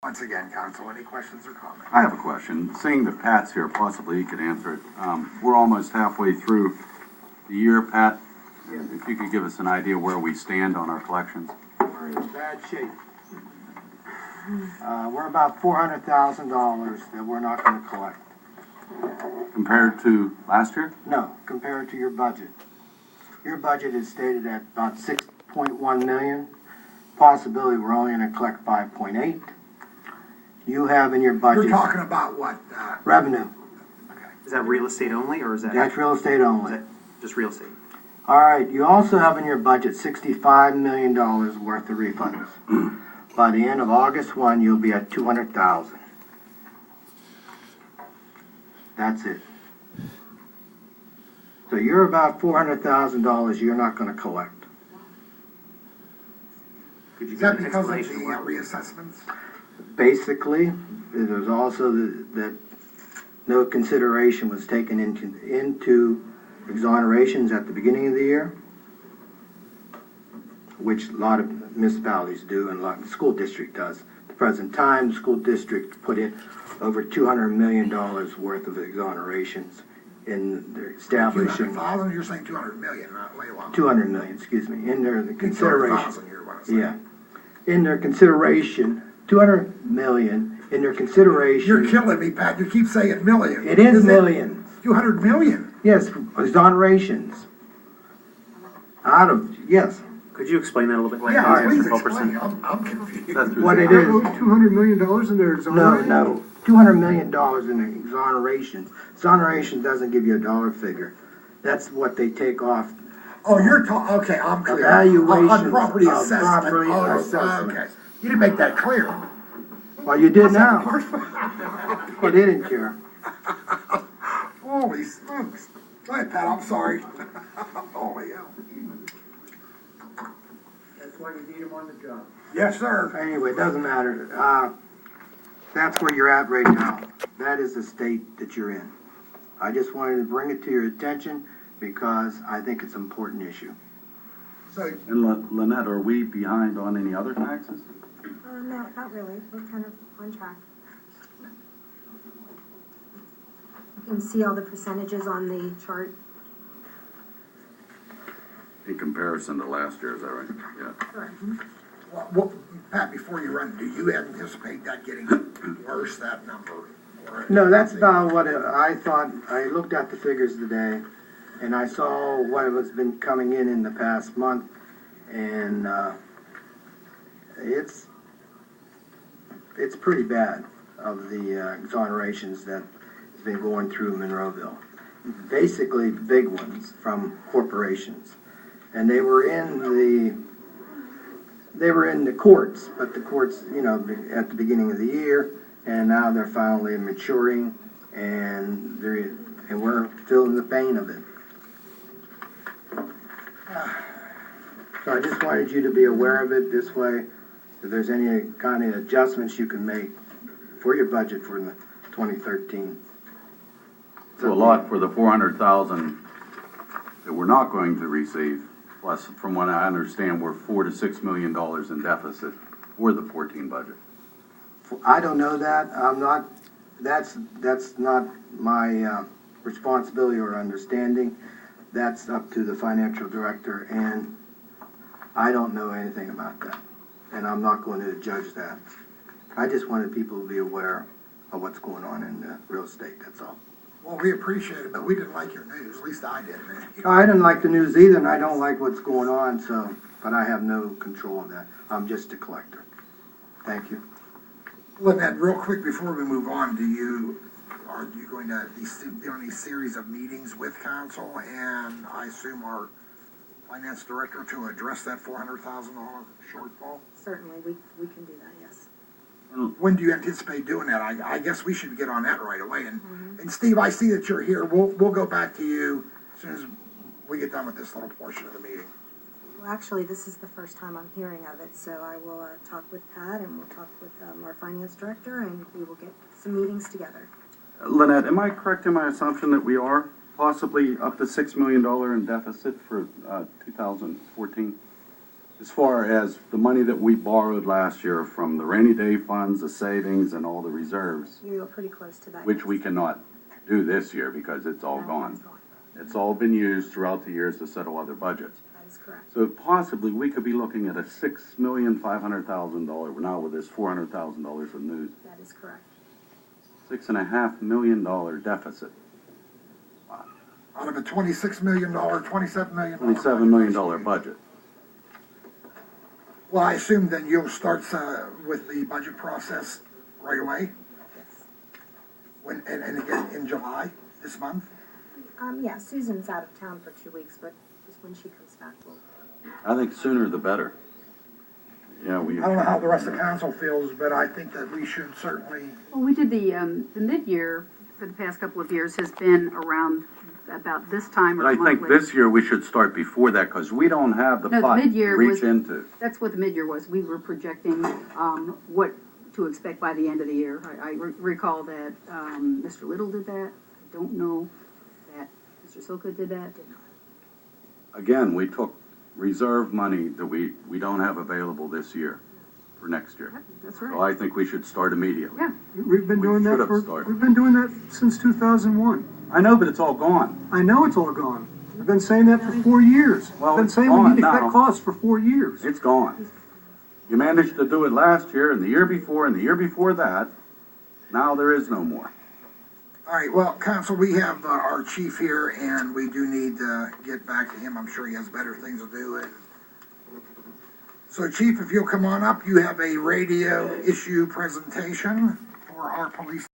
Once again, council, any questions or comments? I have a question. Seeing that Pat's here, possibly he could answer it. We're almost halfway through the year, Pat. If you could give us an idea where we stand on our collections. We're in bad shape. We're about $400,000 that we're not going to collect. Compared to last year? No, compared to your budget. Your budget is stated at about 6.1 million. Possibility we're only going to collect 5.8. You have in your budget. You're talking about what? Revenue. Okay. Is that real estate only, or is that? That's real estate only. Is that just real estate? All right, you also have in your budget $65 million worth of refunds. By the end of August 1, you'll be at 200,000. That's it. So you're about $400,000 you're not going to collect. Could you Is give that an because of the explanation why? reassessments? Basically, there's also that no consideration was taken into exonerations at the beginning of the year, which a lot of municipalities do and a lot of the school district does. At the present time, the school district put in over $200 million worth of exonerations in their establishing. 200,000, you're saying 200 million, not way long. 200 million, excuse me, in their consideration. 200,000, you're what I'm saying. Yeah, in their consideration, 200 million in their consideration. You're killing me, Pat. You keep saying million. It is millions. 200 million. Yes, exonerations. Out of, yes, Could you explain that a little bit? Yeah, please Mr. explain. Fulkerson? I'm confused. That's what it They're is. owed $200 million in their exoneration? No, $200 million in exoneration. Exoneration doesn't give you a dollar figure. That's what they take off. Oh, you're talking, okay, I'm clear. Evaluations On property of assessment. property Oh, assessment. okay. You didn't make that clear. Well, you did now. But they didn't care. Holy smokes. Go ahead, Pat, I'm sorry. Holy hell. That's why you need them on the job. Yes, sir. Anyway, it doesn't matter. That's where you're at right now. That is the state that you're in. I just wanted to bring it to your attention because I think it's an important issue. So, And Lynette, are we behind on any other taxes? No, not really. We're kind of on track. You can see all the percentages on the chart. In comparison to last year, is that right? Yeah. Correct. well, Pat, before you run, do you anticipate that getting worse, that number? Or- No, that's about what I thought. I looked at the figures today, and I saw what has been coming in the past month, and it's pretty bad of the exonerations that has been going through Monroeville. Basically, big ones from corporations, and they were in the courts, but the courts, at the beginning of the year. And now they're finally maturing, and we're feeling the pain of it. So I just wanted you to be aware of it this way. If there's any kind of adjustments you can make for your budget for the 2013. So a lot for the 400,000 that we're not going to receive. Plus, from what I understand, we're $4 to $6 million in deficit for the 14 budget. I don't know that. That's not my responsibility or understanding. That's up to the financial director, and I don't know anything about that. And I'm not going to judge that. I just wanted people to be aware of what's going on in real estate, that's all. Well, we appreciate it, but we didn't like your news. At least I did, man. I didn't like the news either, and I don't like what's going on, but I have no control of that. I'm just a collector. Thank you. Lynette, real quick before we move on, are you going to be doing a series of meetings with council and I assume our finance director to address that $400,000 shortfall? Certainly, we can do that, yes. When do you anticipate doing that? I guess we should get on that right away. And Steve, I see that you're here. We'll go back to you as soon as we get done with this little portion of the meeting. Well, actually, this is the first time I'm hearing of it, so I will talk with Pat and we'll talk with our finance director and we will get some meetings together. Lynette, am I correct in my assumption that we are possibly up to $6 million in deficit for 2014? As far as the money that we borrowed last year from the rainy day funds, the savings, and all the reserves, You were pretty close to that. which we cannot do this year because it's all gone. It's all been used throughout the years to settle other budgets. That is correct. So possibly, we could be looking at a $6,500,000, now with this $400,000 of news, That is correct. $6.5 million deficit, Out of a $26 million, $27 million. $27 million budget. Well, I assume then you'll start with the budget process right away? Yes. And again, in July, this month? Yeah, Susan's out of town for 2 weeks, but just when she comes back, we'll. I think sooner the better. Yeah, we. I don't know how the rest of council feels, but I think that we should certainly, Well, we did the mid-year for the past couple of years has been around about this time But or I think monthly. this year we should start before that, because we don't have the No, the pot to mid-year reach was- into. That's what the mid-year was. We were projecting what to expect by the end of the year. I recall that Mr. Little did that. I don't know that Mr. Silka did that. Again, we took reserve money that we don't have available this year for next year. That's So right. I think we should start immediately. Yeah. We've been We doing should that have started. we've been doing that since 2001. I know, but it's all gone. I know it's all gone. I've been saying that for 4 years. Well, I've been it's saying we gone need to now. cut costs for 4 years. It's gone. You managed to do it last year and the year before and the year before that. Now there is no more. all right, well, council, we have our chief here, and we do need to get back to him. I'm sure he has better things to do. So, chief, if you'll come on up, you have a radio issue presentation for our police.